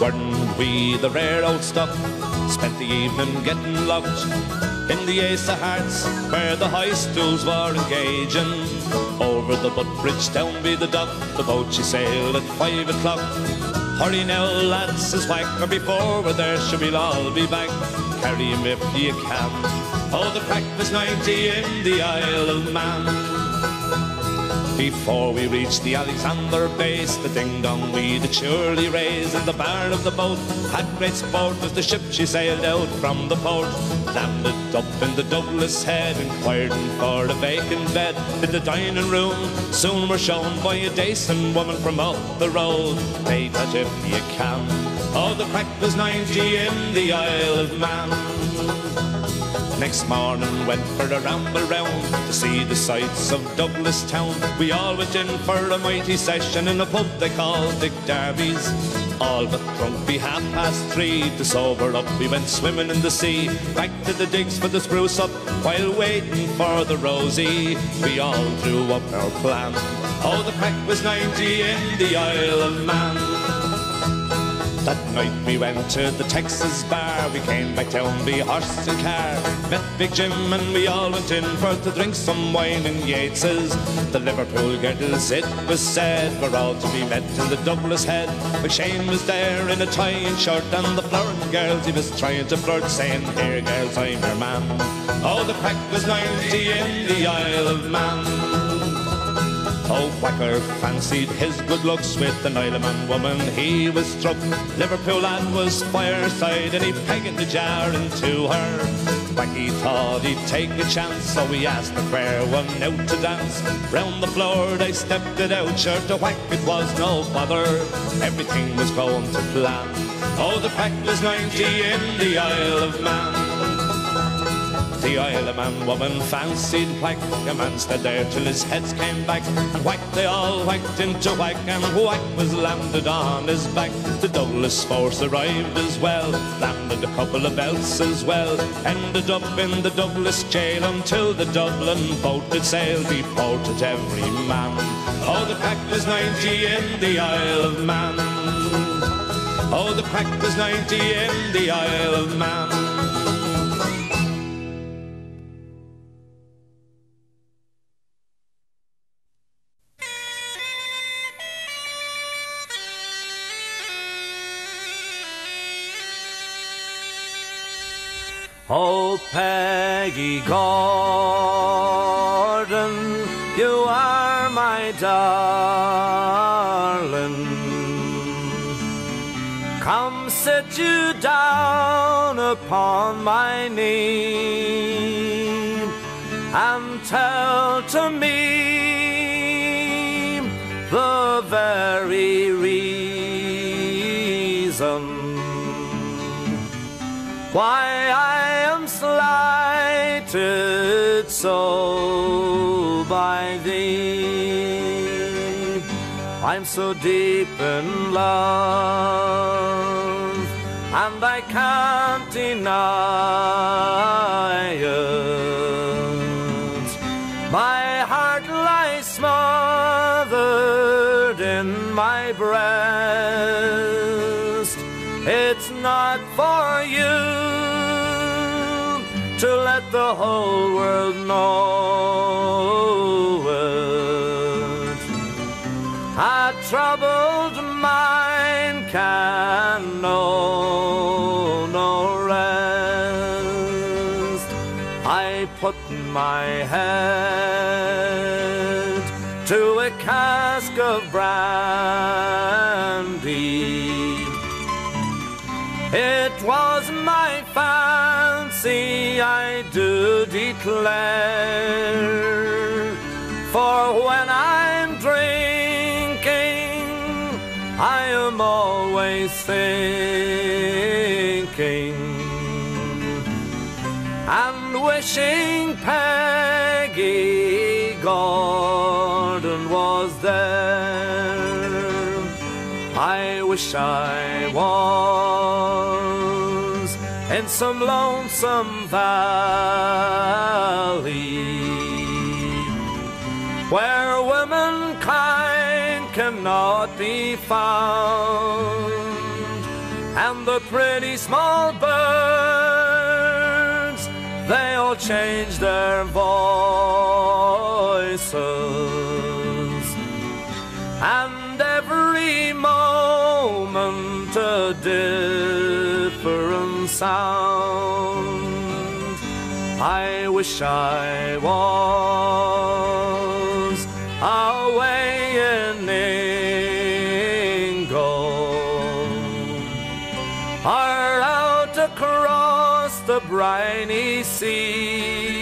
Weren't we the rare old stuff? Spent the evening getting locked in the Ace of Hearts, where the high stools were engaging. Over the Butt Bridge down by the dock, the boat she sailed at 5 o'clock. Hurry now, lads, says Whacker, before we're there, we'll all be back. Carry him if you can. Oh, the crack was 90 in the Isle of Man. Before we reached the Alexander base, the ding-dong we did surely raise. In the bar of the boat had great sport as the ship she sailed out from the port. Landed up in the Douglas Head, inquiring for a vacant bed in the dining room. Soon we're shown by a decent woman from up the road. Pay that if you can. Oh, the crack was 90 in the Isle of Man. Next morning went for a ramble round to see the sights of Douglas town. We all went in for a mighty session in a pub they called Dick Darby's. All but drunk be 3:30. To sober up we went swimming in the sea, back to the digs for the spruce up. While waiting for the Rosie, we all drew up our plan. Oh, the crack was 90 in the Isle of Man. That night we went to the Texas bar. We came back down by horse and car. Met Big Jim and we all went in for to drink some wine in Yates's. The Liverpool girls, it was said, were all to be met in the Douglas Head. McShane was there in a tie and shirt, and the Florent girls he was trying to flirt, saying, "Here girls, I'm your man." Oh, the crack was 90 in the Isle of Man. Oh, Whacker fancied his good looks with an Isle of Man woman he was struck. Liverpool lad was fireside and he pegged the jar into her. Wacky thought he'd take a chance, so we asked the fair one out to dance. Round the floor they stepped it out, sure to whack it was no bother. Everything was going to plan. Oh, the crack was 90 in the Isle of Man. The Isle of Man woman fancied Whack. A man stood there till his heads came back, and whack they all whacked into Whack, and Whack was landed on his back. The Douglas force arrived as well, landed a couple of belts as well. Ended up in the Douglas jail until the Dublin boat did sail, deported every man. Oh, the crack was 90 in the Isle of Man. Oh, the crack was 90 in the Isle of Man. Oh, Peggy Gordon, you are my darling. Come sit you down upon my knee and tell to me the very reason why I am slighted so by thee. I'm so deep in love, and I can't deny it. My heart lies smothered in my breast. It's not for you to let the whole world know it. A troubled mind can know no rest. I put my head to a cask of brandy. It was my fancy, I do declare, for when I'm drinking, I am always thinking and wishing Peggy Gordon was there. I wish I was in some lonesome valley where womankind cannot be found, the pretty small birds, they all change their voices, and every moment a different sound. I wish I was away in England, or out across the briny sea,